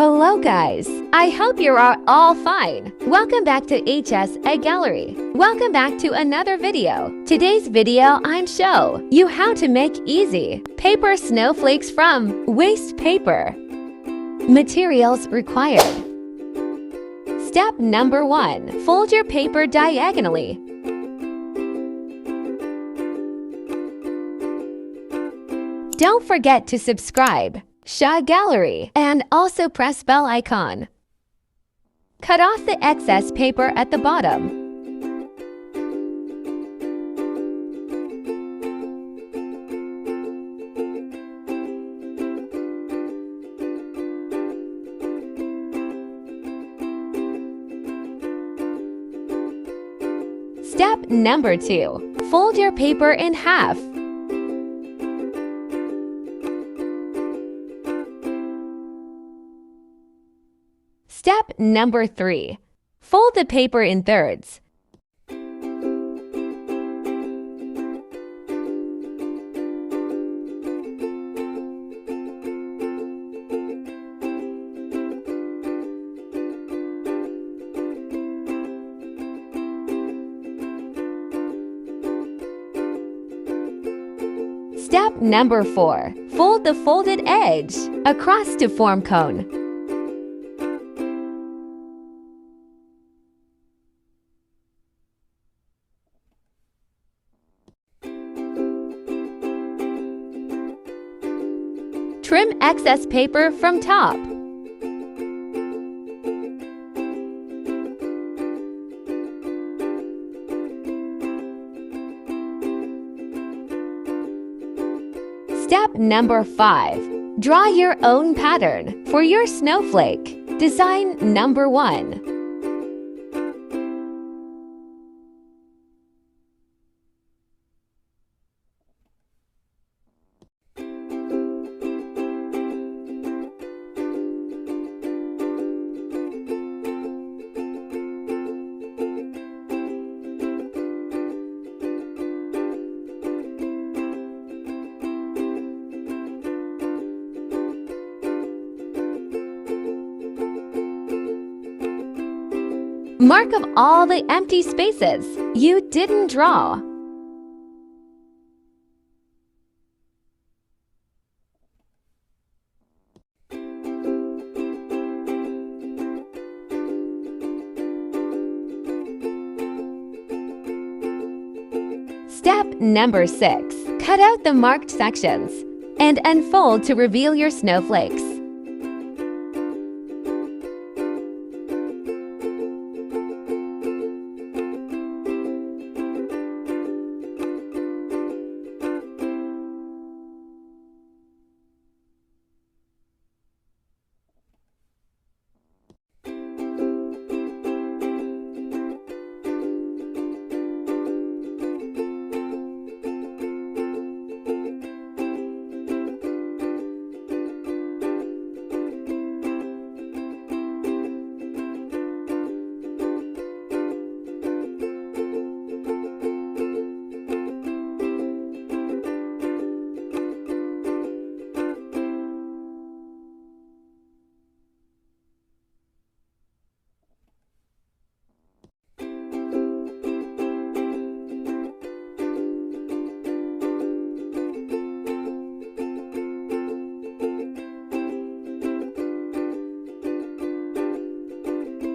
Hello guys! I hope you are all fine. Welcome back to HS Egg Gallery. Welcome back to another video. Today's video I'm show you how to make easy paper snowflakes from waste paper. Materials required. Step number 1. Fold your paper diagonally. Don't forget to subscribe, share gallery, and also press bell icon. Cut off the excess paper at the bottom. Step number 2. Fold your paper in half. Step number 3. Fold the paper in thirds. Step number 4. Fold the folded edge across to form cone. Trim excess paper from top. Step number 5. Draw your own pattern for your snowflake. Design number 1. Mark of all the empty spaces you didn't draw. Step number 6. Cut out the marked sections and unfold to reveal your snowflakes.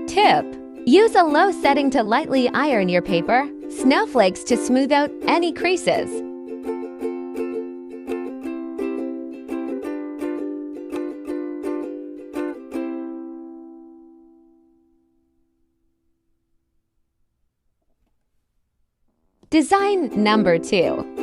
Tip: use a low setting to lightly iron your paper snowflakes to smooth out any creases. Design number 2.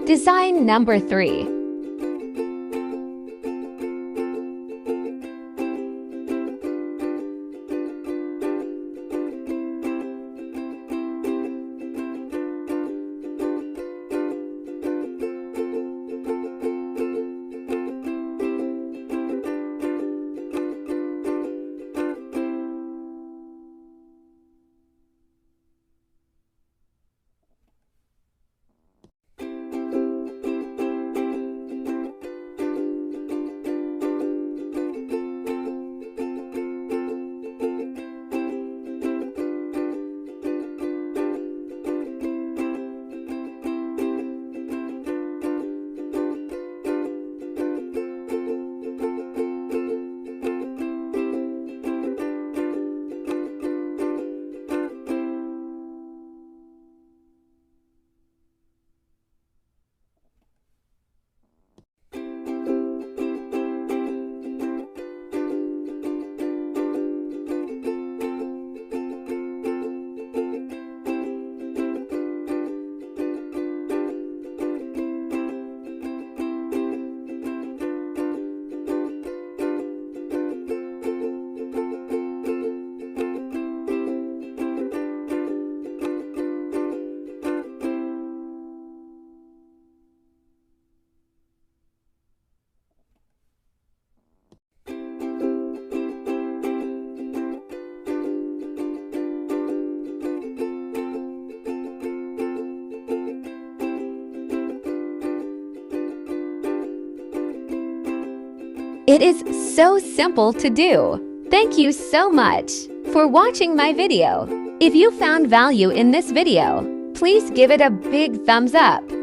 Design number 3. It is so simple to do. Thank you so much for watching my video. If you found value in this video, please give it a big thumbs up.